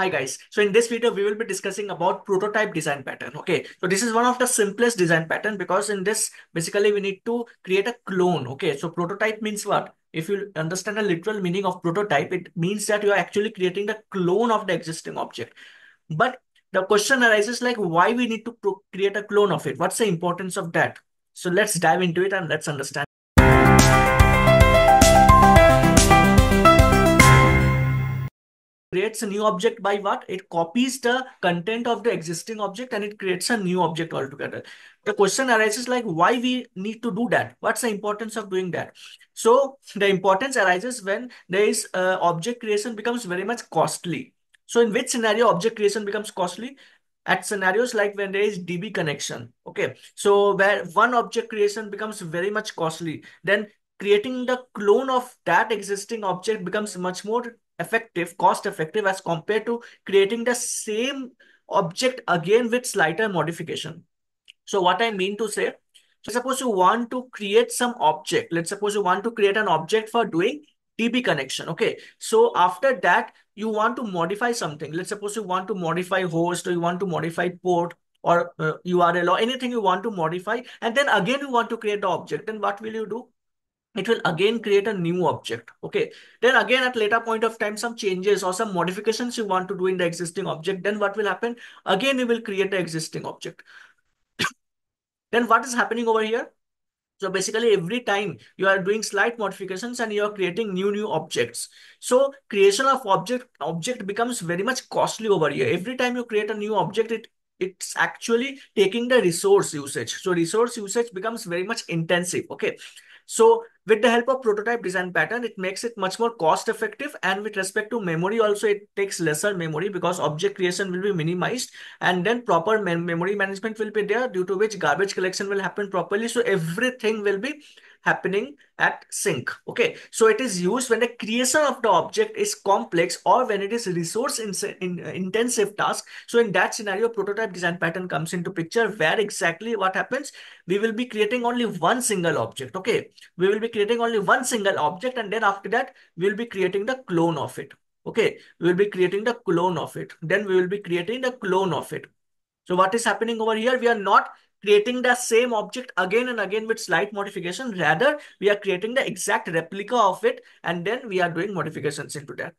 Hi guys. So in this video, we will be discussing about prototype design pattern. Okay. So this is one of the simplest design pattern because in this, basically we need to create a clone. Okay. So prototype means what? If you understand the literal meaning of prototype, it means that you are actually creating the clone of the existing object. But the question arises like why we need to create a clone of it? What's the importance of that? So let's dive into it and let's understand. Creates a new object by what? It copies the content of the existing object and it creates a new object altogether. The question arises like why we need to do that? What's the importance of doing that? So the importance arises when there is object creation becomes very much costly. So in which scenario object creation becomes costly? At scenarios like when there is DB connection. Okay. So where one object creation becomes very much costly, then creating the clone of that existing object becomes much more effective, cost effective as compared to creating the same object again with slighter modification. So what I mean to say, so suppose you want to create some object. Let's suppose you want to create an object for doing DB connection. Okay. So after that, you want to modify something. Let's suppose you want to modify host or you want to modify port or URL or anything you want to modify. And then again, you want to create the object. Then what will you do? It will again create a new object. Okay. Then again at later point of time, some changes or some modifications you want to do in the existing object. Then what will happen? Again, you will create the existing object. Then what is happening over here? So basically every time you are doing slight modifications and you are creating new objects. So creation of object becomes very much costly over here. Every time you create a new object, it's actually taking the resource usage. So resource usage becomes very much intensive. Okay. So with the help of prototype design pattern, it makes it much more cost effective. And with respect to memory also, it takes lesser memory because object creation will be minimized and then proper memory management will be there, due to which garbage collection will happen properly. So everything will be happening at sync. Okay. So it is used when the creation of the object is complex or when it is resource intensive task. So in that scenario, prototype design pattern comes into picture where exactly what happens? We will be creating only one single object. Okay. We will be creating only one single object and then after that, we will be creating the clone of it. Okay. We will be creating the clone of it. Then we will be creating the clone of it. So what is happening over here? We are not creating the same object again and again with slight modification. Rather, we are creating the exact replica of it and then we are doing modifications into that.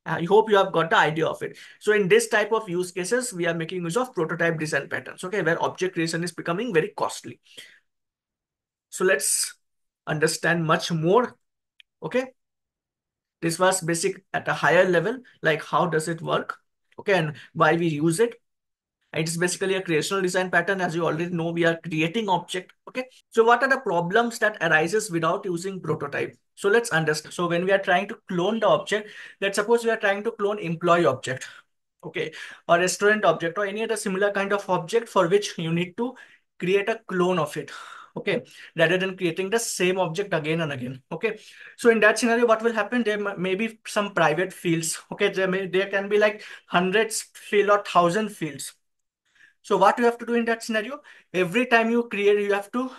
I hope you have got the idea of it. So in this type of use cases, we are making use of prototype design patterns, okay, where object creation is becoming very costly. So let's understand much more. Okay. This was basic at a higher level, like how does it work? Okay. And why we use it. It is basically a creational design pattern. As you already know, we are creating object. Okay. So what are the problems that arises without using prototype? So let's understand. So when we are trying to clone the object, let's suppose we are trying to clone employee object. Okay. Or restaurant object or any other similar kind of object for which you need to create a clone of it. Okay. Rather than creating the same object again and again. Okay. So in that scenario, what will happen? There may be some private fields. Okay. There can be like hundreds field or thousand fields. So what you have to do in that scenario, every time you create, you have to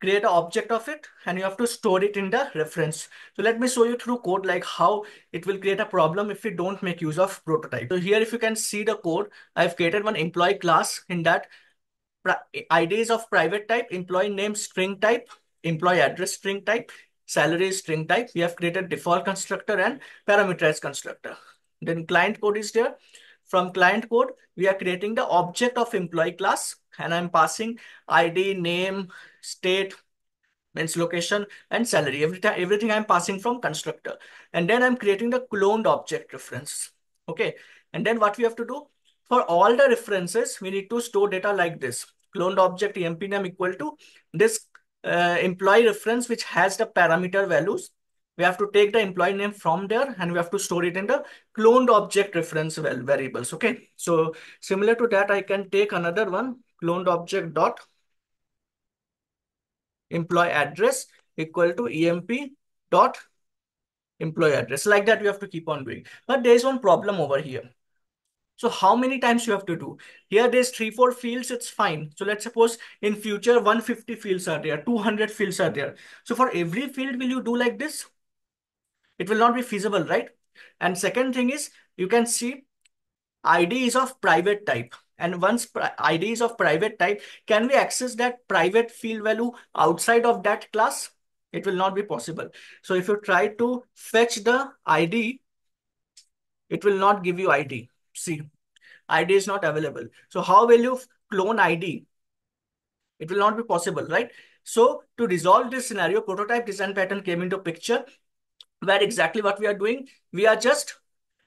create an object of it and you have to store it in the reference. So let me show you through code like how it will create a problem if we don't make use of prototype. So here, if you can see the code, I've created one employee class. In that, ID is of private type, employee name string type, employee address string type, salary is string type. We have created default constructor and parameterized constructor. Then client code is there. From client code, we are creating the object of employee class and I'm passing ID, name, state, means location and salary. Everything I'm passing from constructor. And then I'm creating the cloned object reference. Okay. And then what we have to do? For all the references, we need to store data like this. Cloned object emp name equal to this employee reference, which has the parameter values. We have to take the employee name from there and we have to store it in the cloned object reference variables. Okay. So similar to that, I can take another one, cloned object dot employee address equal to emp dot employee address. Like that, we have to keep on doing. But there is one problem over here. So how many times you have to do? Here there's 3-4 fields, it's fine. So let's suppose in future 150 fields are there, 200 fields are there. So for every field, will you do like this? It will not be feasible, right? And second thing is, you can see ID is of private type. And once ID is of private type, can we access that private field value outside of that class? It will not be possible. So if you try to fetch the ID, it will not give you ID. See, ID is not available. So how will you clone ID? It will not be possible, right? So to resolve this scenario, prototype design pattern came into picture, where exactly what we are doing, we are just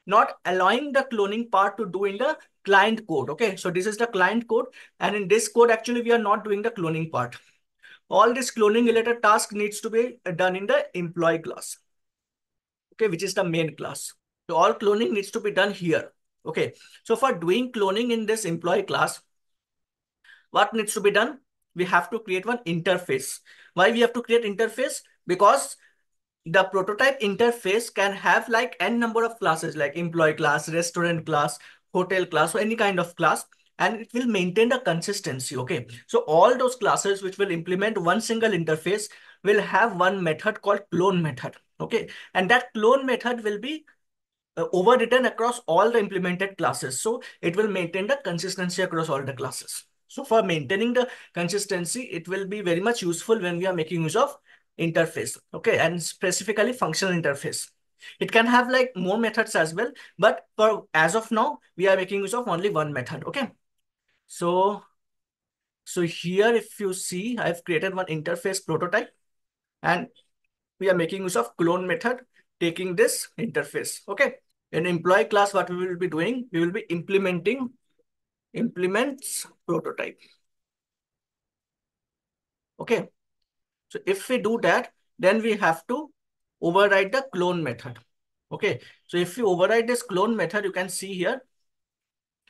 not allowing the cloning part to do in the client code. Okay, so this is the client code, and in this code, actually, we are not doing the cloning part. All this cloning related task needs to be done in the employee class, okay, which is the main class. So all cloning needs to be done here. Okay, so for doing cloning in this employee class, what needs to be done? We have to create one interface. Why we have to create interface? Because the prototype interface can have like n number of classes, like employee class, restaurant class, hotel class, or any kind of class, and it will maintain the consistency. Okay, so all those classes which will implement one single interface will have one method called clone method. Okay, and that clone method will be overwritten across all the implemented classes. So it will maintain the consistency across all the classes. So for maintaining the consistency, it will be very much useful when we are making use of interface, okay, and specifically functional interface. It can have like more methods as well, but for as of now, we are making use of only one method, okay? So, so here, if you see, I've created one interface prototype, and we are making use of clone method, taking this interface, okay? In employee class, what we will be doing, we will be implementing implements prototype. Okay. So if we do that, then we have to override the clone method. Okay. So if you override this clone method, you can see here,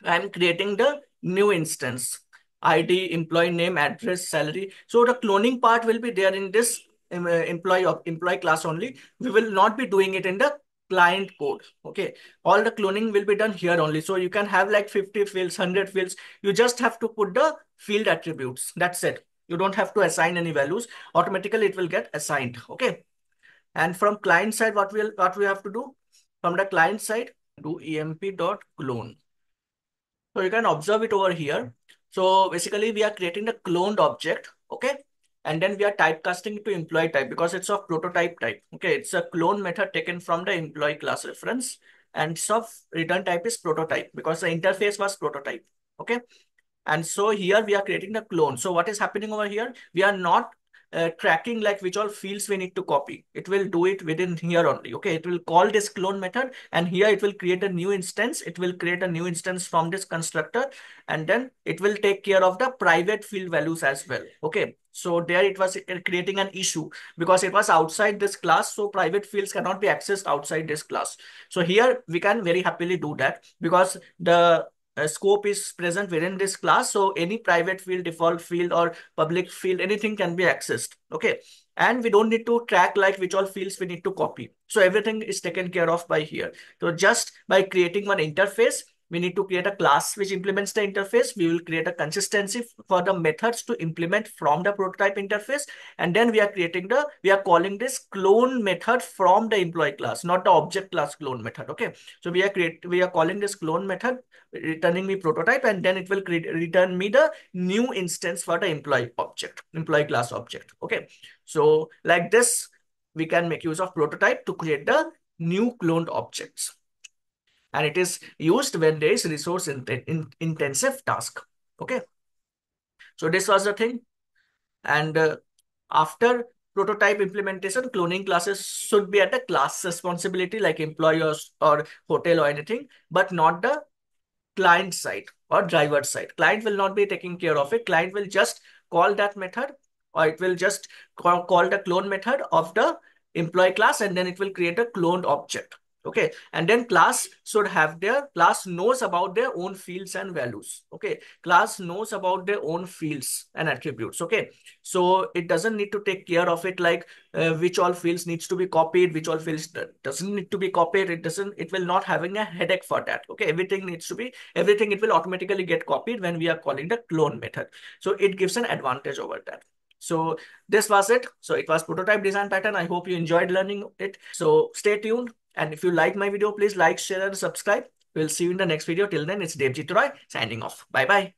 I'm creating the new instance. ID, employee name, address, salary. So the cloning part will be there in this employee class only. We will not be doing it in the client code. Okay. All the cloning will be done here only. So you can have like 50 fields, 100 fields. You just have to put the field attributes. That's it. You don't have to assign any values. Automatically it will get assigned. Okay. And from client side, what we have to do? From the client side, do emp.clone. So you can observe it over here. So basically we are creating the cloned object, okay? And then we are typecasting it to employee type because it's of prototype type. Okay, it's a clone method taken from the employee class reference, and of return type is prototype because the interface was prototype. Okay. And so here we are creating the clone. So what is happening over here? We are not tracking like which all fields we need to copy. It will do it within here only. Okay, it will call this clone method, and here it will create a new instance. It will create a new instance from this constructor, and then it will take care of the private field values as well. Okay, so there it was creating an issue because it was outside this class. So private fields cannot be accessed outside this class. So here we can very happily do that because the scope is present within this class. So any private field, default field, or public field, anything can be accessed. Okay. And we don't need to track like which all fields we need to copy. So everything is taken care of by here. So just by creating one interface, we need to create a class which implements the interface. We will create a consistency for the methods to implement from the prototype interface. And then we are calling this clone method from the employee class, not the object class clone method. Okay. So we are calling this clone method, returning me prototype, and then it will return me the new instance for the employee class object. Okay. So like this, we can make use of prototype to create the new cloned objects. And it is used when there is resource intensive task. Okay. So this was the thing. And after prototype implementation, cloning classes should be at the class responsibility like employers or hotel or anything, but not the client side or driver side. Client will not be taking care of it. Client will just call that method, or it will just call the clone method of the employee class, and then it will create a cloned object. Okay. And then class should have class knows about their own fields and values. Okay. Class knows about their own fields and attributes. Okay. So it doesn't need to take care of it like which all fields needs to be copied, which all fields doesn't need to be copied. It will not having a headache for that. Okay. Everything it will automatically get copied when we are calling the clone method. So it gives an advantage over that. So this was it. So it was prototype design pattern. I hope you enjoyed learning it. So stay tuned. And if you like my video, please like, share, and subscribe. We'll see you in the next video. Till then, it's Devjit Roy signing off. Bye bye.